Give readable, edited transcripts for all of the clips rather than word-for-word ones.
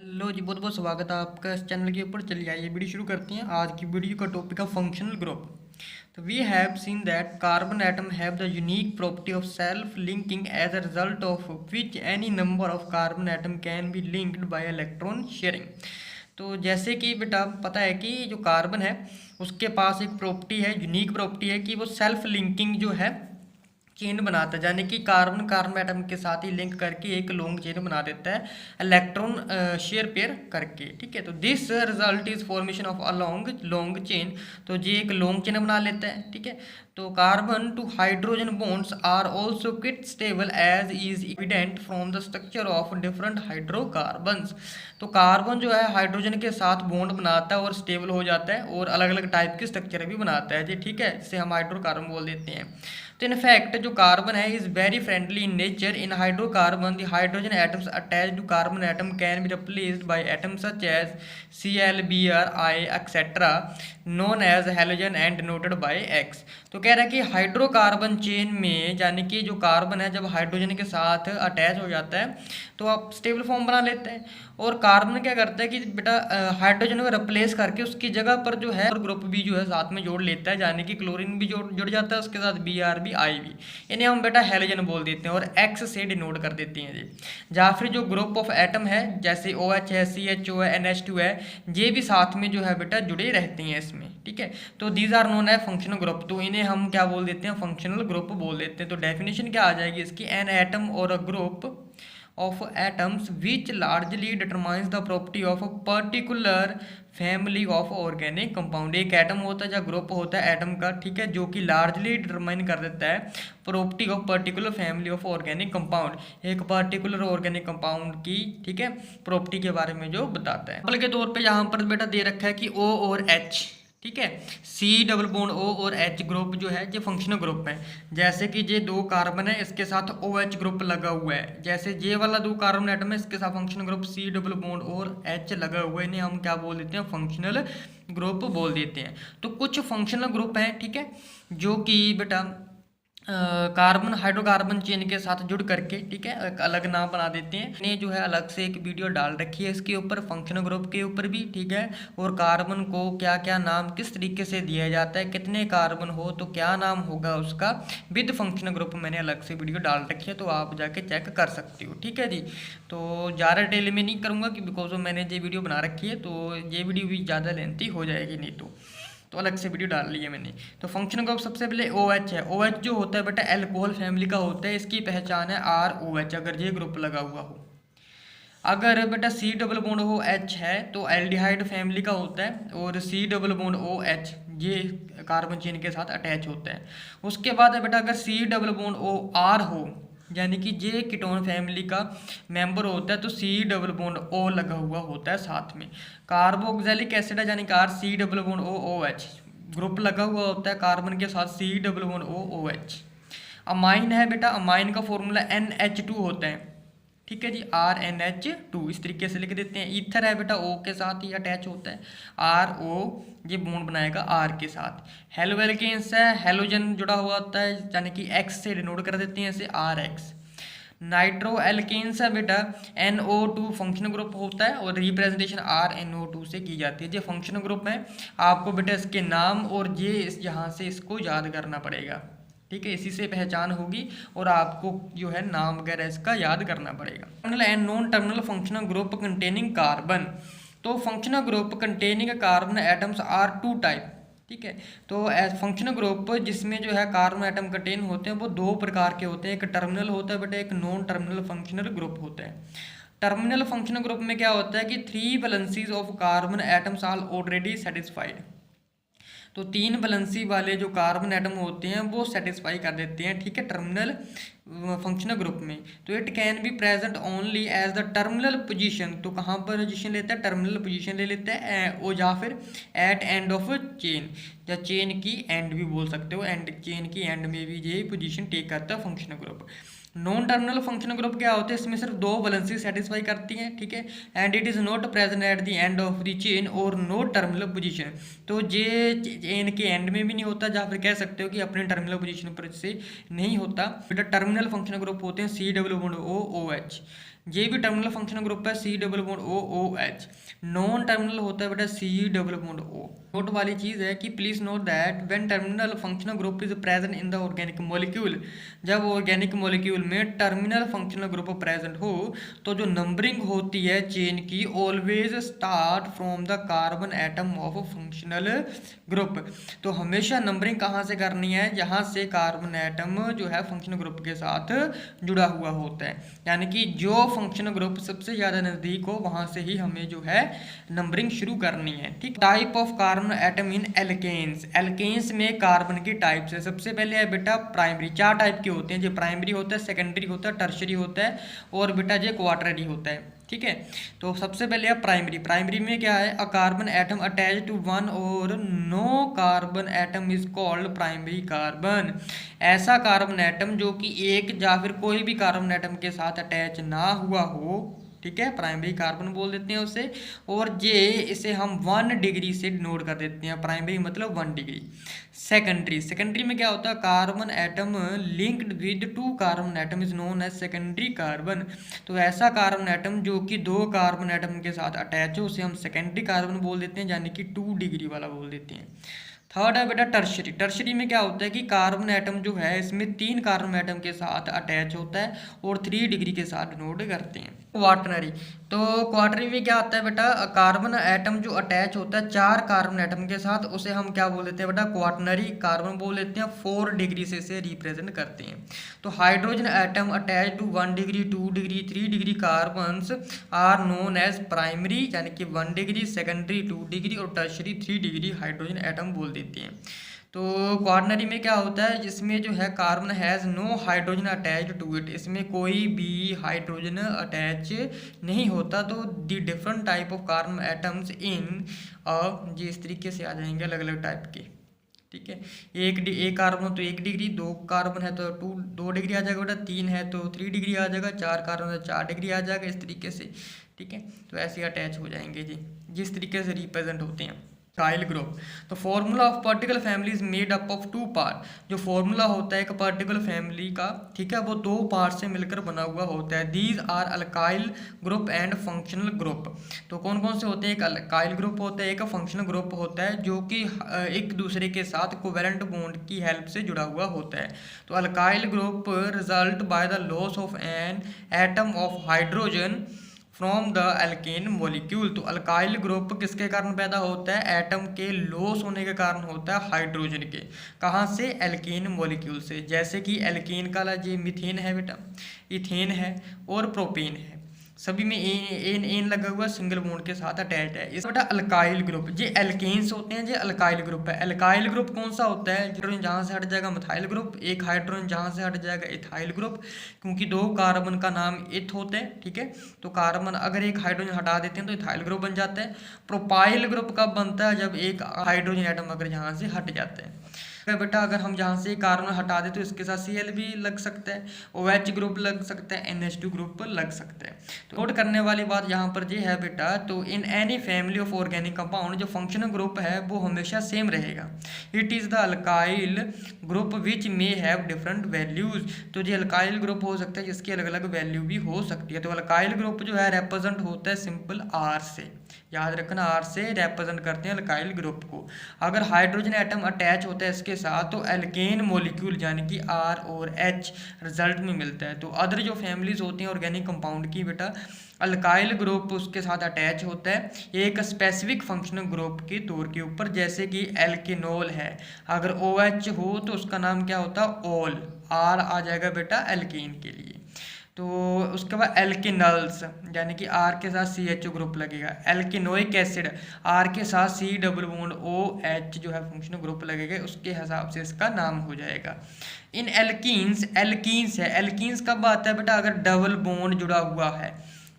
Hello जी, बहुत बहुत स्वागत है आपका इस चैनल के ऊपर। चलिए आइए वीडियो शुरू करते हैं। आज की वीडियो का टॉपिक है फंक्शनल ग्रुप। तो we have seen that carbon atom have the unique property of self linking as a result of which any number of carbon atom can be linked by electron sharing. तो जैसे कि बेटा पता है कि जो carbon है उसके पास एक प्रॉपर्टी है, यूनिक प्रॉपर्टी है कि वो सेल्फ लिंकिंग जो है चेन बनाता है, यानी कि कार्बन कार्बन एटम के साथ ही लिंक करके एक लॉन्ग चेन बना देता है इलेक्ट्रॉन शेयर पेयर करके। ठीक है, तो this result is formation of a long long chain. तो ये एक लॉन्ग चेन बना लेता है। ठीक है, तो carbon to hydrogen bonds are also quite stable as is evident from the structure of different hydrocarbons. तो कार्बन जो है हाइड्रोजन के साथ बॉन्ड बनाता है और स्टेबल हो जाता है और अलग अलग टाइप के स्ट्रक्चर भी बनाता है जी। ठीक है, जिसे हम हाइड्रोकार्बन बोल देते हैं। तो इन फैक्ट जो कार्बन है is very friendly in nature. In hydrocarbon the hydrogen atoms attached to carbon atom can be replaced by atoms such as ClBr etcetera known as halogen and denoted by X। तो कह रहा है कि hydrocarbon chain में यानी कि जो carbon है जब हाइड्रोजन के साथ अटैच हो जाता है तो आप स्टेबल फॉर्म बना लेते हैं। और कार्बन क्या करता है कि बेटा हाइड्रोजन को रिप्लेस करके उसकी जगह पर जो है ग्रुप बी जो है साथ में जोड़ लेता है, यानी कि क्लोरीन भी जुड़ जाता है उसके साथ Br भी I भी। इन्हें हम बेटा हेलोजन बोल देते हैं और X से डिनोट कर देते हैं जी। या फिर जो ग्रुप ऑफ एटम है जैसे OH है, CHO है, NH2 है, ये भी साथ में जो है बेटा जुड़े रहते हैं इसमें। ठीक है, तो दीज आर नोन है फंक्शनल ग्रुप। तो इन्हें हम क्या बोल देते हैं, फंक्शनल ग्रुप बोल देते हैं। तो डेफिनेशन क्या आ जाएगी इसकी, एन एटम और a group of atoms which largely determines the property of a particular family of organic compound। एक एटम होता है या ग्रुप होता है एटम का, ठीक है, जो कि लार्जली डिटरमाइन कर देता है property of particular family of organic compound, एक पर्टिकुलर ऑर्गेनिक कंपाउंड की, ठीक है, प्रॉपर्टी के बारे में जो बताता है। एग्जाम्पल के तौर पे यहाँ पर बेटा दे रखा है कि O और H, ठीक है, C डबल बॉन्ड O और H ग्रुप जो है ये फंक्शनल ग्रुप है। जैसे कि ये दो कार्बन है इसके साथ OH ग्रुप लगा हुआ है, जैसे ये वाला दो कार्बन एटम है इसके साथ functional group C double bond और H लगा हुआ है, इन्हें हम क्या बोल देते हैं, फंक्शनल ग्रुप बोल देते हैं। तो कुछ फंक्शनल ग्रुप हैं, ठीक है, जो कि बेटा कार्बन हाइड्रोकार्बन चेन के साथ जुड़ करके, ठीक है, एक अलग नाम बना देते हैं। ने जो है अलग से एक वीडियो डाल रखी है इसके ऊपर, फंक्शनल ग्रुप के ऊपर भी, ठीक है, और कार्बन को क्या क्या नाम किस तरीके से दिया जाता है, कितने कार्बन हो तो क्या नाम होगा उसका, विद फंक्शनल ग्रुप मैंने अलग से वीडियो डाल रखी है, तो आप जाके चेक कर सकते हो। ठीक है जी, तो ज़्यादा डिटेल में नहीं करूँगा कि बिकॉज मैंने ये वीडियो बना रखी है तो ये वीडियो भी ज़्यादा लेंथी हो जाएगी, नहीं तो अलग से वीडियो डाल ली है मैंने। तो फंक्शनल ग्रुप सबसे पहले OH है। OH जो होता है बेटा एल्कोहल फैमिली का होता है, इसकी पहचान है ROH अगर ये ग्रुप लगा हुआ हो। अगर बेटा C डबल बॉन्ड OH है तो एल्डिहाइड फैमिली का होता है और C डबल बॉन्ड OH ये कार्बन चेन के साथ अटैच होता है। उसके बाद है बेटा अगर C डबल बॉन्ड OR हो यानी कि ये कीटोन फैमिली का मेंबर होता है तो C डबल बॉन्ड O लगा हुआ होता है साथ में। कार्बोक्सिलिक एसिड है यानी कि C double bond OH group लगा हुआ होता है कार्बन के साथ C double bond OH। Amine है बेटा, अमाइन का फॉर्मूला NH2 होता है, ठीक है जी, RNH2 इस तरीके से लिख देते हैं। ईथर है बेटा O के साथ ही अटैच होता है, RO ये बॉन्ड बनाएगा R के साथ। हेलो एल्केन्स है, हेलोजन जुड़ा हुआ होता है यानी कि X से डिनोट कर देते हैं इसे RX। नाइट्रो एल्केन्स है बेटा NO2 फंक्शनल ग्रुप होता है और रिप्रेजेंटेशन RNO2 से की जाती है। ये फंक्शनल ग्रुप है, आपको बेटा इसके नाम और ये यहाँ से इसको याद करना पड़ेगा, ठीक है, इसी से पहचान होगी और आपको जो है नाम वगैरह इसका याद करना पड़ेगा। Terminal and non terminal functional group containing carbon. तो functional group containing carbon atoms are two type, ठीक है, तो फंक्शनल ग्रुप जिसमें जो है कार्बन एटम कंटेन होते हैं वो दो प्रकार के होते हैं, एक टर्मिनल होता है बेटा, एक नॉन टर्मिनल फंक्शनल ग्रुप होता है। टर्मिनल फंक्शनल ग्रुप में क्या होता है कि 3 valencies of carbon atoms are already satisfied. तो 3 वैलेंसी वाले जो कार्बन एटम होते हैं वो सेटिस्फाई कर देते हैं, ठीक है, टर्मिनल फंक्शनल ग्रुप में। तो it can be present only as the terminal position. तो कहाँ पर पोजीशन लेता है, टर्मिनल पोजीशन ले लेता है, और या फिर एट एंड ऑफ चेन, या चेन की एंड भी बोल सकते हो, एंड चेन की एंड में भी ये पोजीशन टेक करता है functional group. Non terminal functional group क्या होते हैं, इसमें सिर्फ 2 वैलेंसी सेटिस्फाई करती हैं, ठीक है, and it is not present at the end of the chain और नो टर्मिनल पोजीशन। तो ये चेन के एंड में भी नहीं होता, या फिर कह सकते हो कि अपने टर्मिनल पोजीशन पर से नहीं होता। बेटा टर्मिनल फंक्शनल ग्रुप होते हैं C डब्ल्यू बॉन्ड OOH। ये भी टर्मिनल फंक्शनल ग्रुप है C double bond O O H. Non terminal होता है बेटा C double bond O. Note वाली चीज़ है कि please note that when terminal functional group is present in the organic molecule, जब ऑर्गेनिक मॉलिक्यूल में टर्मिनल फंक्शनल ग्रुप प्रेजेंट हो तो जो नंबरिंग होती है चेन की always start from the carbon atom of functional group. तो हमेशा नंबरिंग कहाँ से करनी है, जहाँ से कार्बन एटम जो है फंक्शनल ग्रुप के साथ जुड़ा हुआ होता है, यानी कि जो फंक्शनल ग्रुप सबसे ज़्यादा नज़दीक हो वहाँ से ही हमें जो है नंबरिंग शुरू करनी है। ठीक, type of carbon atom in alkanes. Alkanes में कार्बन की टाइप्स है। सबसे पहले है बेटा प्राइमरी, 4 टाइप के होते हैं, जो प्राइमरी होता है, सेकेंडरी होता है, टर्शरी होता है और बेटा जो क्वार्टरी होता है। ठीक है, तो सबसे पहले है प्राइमरी। प्राइमरी में क्या है, a carbon atom attach to one और no carbon atom is called primary carbon. ऐसा कार्बन एटम जो कि एक या फिर कोई भी कार्बन एटम के साथ अटैच ना हुआ हो, ठीक है, प्राइमरी कार्बन बोल देते हैं उसे। और ये इसे हम 1 डिग्री से डिनोट कर देते हैं, प्राइमरी मतलब 1 डिग्री। सेकेंडरी, सेकेंडरी में क्या होता है, carbon atom linked with 2 carbon atom is known as secondary carbon. तो ऐसा कार्बन एटम जो कि 2 कार्बन एटम के साथ अटैच हो उसे हम सेकेंडरी कार्बन बोल देते हैं, यानी कि 2 डिग्री वाला बोल देते हैं। थर्ड है बेटा टर्शरी। टर्शरी में क्या होता है कि कार्बन एटम जो है इसमें 3 कार्बन एटम के साथ अटैच होता है और 3 डिग्री के साथ डिनोट करते हैं। क्वाटरनरी, तो क्वाटरनरी में क्या होता है बेटा, कार्बन एटम जो अटैच होता है 4 कार्बन एटम के साथ उसे हम क्या बोल देते हैं बेटा, क्वाटरनरी कार्बन बोल देते हैं। 4 डिग्री से इसे रिप्रेजेंट करते हैं। तो hydrogen atom attach to 1 degree 2 degree 3 degree carbons are known as primary, यानी कि 1 डिग्री, सेकेंडरी 2 डिग्री और टर्शरी 3 डिग्री हाइड्रोजन एटम बोल देते हैं। तो क्वार्टनरी में क्या होता है, जिसमें जो है carbon has no hydrogen attach to it, इसमें कोई भी हाइड्रोजन अटैच नहीं होता। तो the different type of carbon atoms in ये इस तरीके से आ जाएंगे अलग अलग टाइप के। ठीक है, एक कार्बन हो तो 1 डिग्री, 2 कार्बन है तो 2 डिग्री आ जाएगा बेटा, 3 है तो 3 डिग्री आ जाएगा, 4 कार्बन है तो 4 डिग्री आ जाएगा, इस तरीके से। ठीक है, तो ऐसे अटैच हो जाएंगे जी, जिस तरीके से रिप्रेजेंट होते हैं। काइल ग्रुप, तो formula of particle family is made up of 2 part. जो फॉर्मूला होता है एक पार्टिकल फैमिली का, ठीक है, वो 2 पार्ट से मिलकर बना हुआ होता है। These are alkyl group and functional group. तो कौन कौन से होते हैं, एक अल्काइल ग्रुप होता है, एक फंक्शनल ग्रुप होता है, जो कि एक दूसरे के साथ कोवेलेंट बॉन्ड की हेल्प से जुड़ा हुआ होता है। तो alkyl group result by the loss of an atom of hydrogen from the alkene molecule. तो अल्काइल ग्रुप किसके कारण पैदा होता है, एटम के लॉस होने के कारण होता है, हाइड्रोजन के। कहाँ से, एल्केन मॉलिक्यूल से। जैसे कि एल्केन का जो मीथेन है बेटा, इथेन है और प्रोपेन है, सभी में एन एन लगा हुआ सिंगल बॉन्ड के साथ अटैच है। इस बेटा अल्काइल ग्रुप, ये एल्केन्स होते हैं, ये अल्काइल ग्रुप है। अल्काइल ग्रुप कौन सा होता है, हाइड्रोजन जहाँ से हट जाएगा मिथाइल ग्रुप, एक हाइड्रोजन जहाँ से हट जाएगा इथाइल ग्रुप, क्योंकि 2 कार्बन का नाम इथ होता है। ठीक है, तो कार्बन अगर एक हाइड्रोजन हटा देते हैं तो इथाइल ग्रुप बन जाता है। प्रोपाइल ग्रुप कब बनता है, जब एक हाइड्रोजन एटम अगर यहाँ से हट जाता है। बेटा अगर हम जहाँ से कार्बन हटा दें तो इसके साथ Cl भी लग सकता है, OH ग्रुप लग सकता है, NH2 ग्रुप लग सकता है। तो नोट करने वाली बात यहाँ पर ये है बेटा, तो in any family of organic compound जो फंक्शनल ग्रुप है वो हमेशा सेम रहेगा। It is the alkyl group which may have different values. तो ये अल्काइल ग्रुप हो सकता है जिसकी अलग अलग वैल्यू भी हो सकती है। तो अल्काइल ग्रुप जो है रिप्रेजेंट होता है सिंपल R से, याद रखना R से रिप्रेजेंट करते हैं अल्काइल ग्रुप को। अगर हाइड्रोजन एटम अटैच होता है इसके साथ तो एल्केन मॉलिक्यूल यानी कि R और H रिजल्ट में मिलता है। तो अदर जो फैमिलीज होती हैं ऑर्गेनिक कंपाउंड की बेटा, अल्काइल ग्रुप उसके साथ अटैच होता है एक स्पेसिफिक फंक्शनल ग्रुप के तौर के ऊपर, जैसे कि एल्केनॉल है, अगर OH हो तो उसका नाम क्या होता है, ऑल, R आ जाएगा बेटा एल्केन के लिए। तो उसके बाद एल्केनल्स यानी कि R के साथ CHO ग्रुप लगेगा। एल्केनोइक एसिड R के साथ C डबल बॉन्ड OH जो है फंक्शनल ग्रुप लगेगा, उसके हिसाब से इसका नाम हो जाएगा। इन एल्कीन्स, एल्कीन्स है, एल्कीन्स कब आता है बेटा, अगर डबल बॉन्ड जुड़ा हुआ है।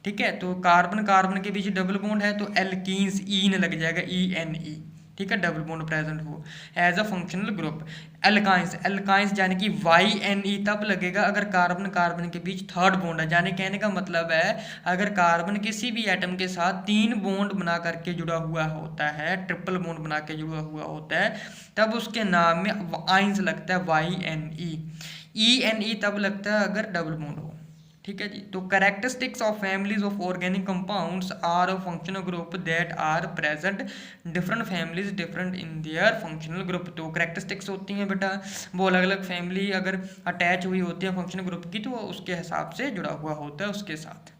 ठीक है, तो कार्बन कार्बन के बीच डबल बॉन्ड है तो एल्कीन्स ईन लग जाएगा, ENE। ठीक है, डबल बॉन्ड प्रेजेंट हो as a functional group. Alkynes, alkynes यानी कि YNE तब लगेगा अगर कार्बन कार्बन के बीच थर्ड बॉन्ड है। यानी कहने का मतलब है अगर कार्बन किसी भी एटम के साथ 3 बॉन्ड बना करके जुड़ा हुआ होता है, ट्रिपल बॉन्ड बना के जुड़ा हुआ होता है, तब उसके नाम में आइंस लगता है, YNE। ENE तब लगता है अगर डबल बॉन्ड हो। ठीक है जी। तो characteristics of families of organic compounds are a functional group that are present different families different in their functional group. तो कैरेक्टरिस्टिक्स होती हैं बेटा, वो अलग अलग फैमिली अगर अटैच हुई होती है फंक्शनल ग्रुप की तो वो उसके हिसाब से जुड़ा हुआ होता है उसके साथ।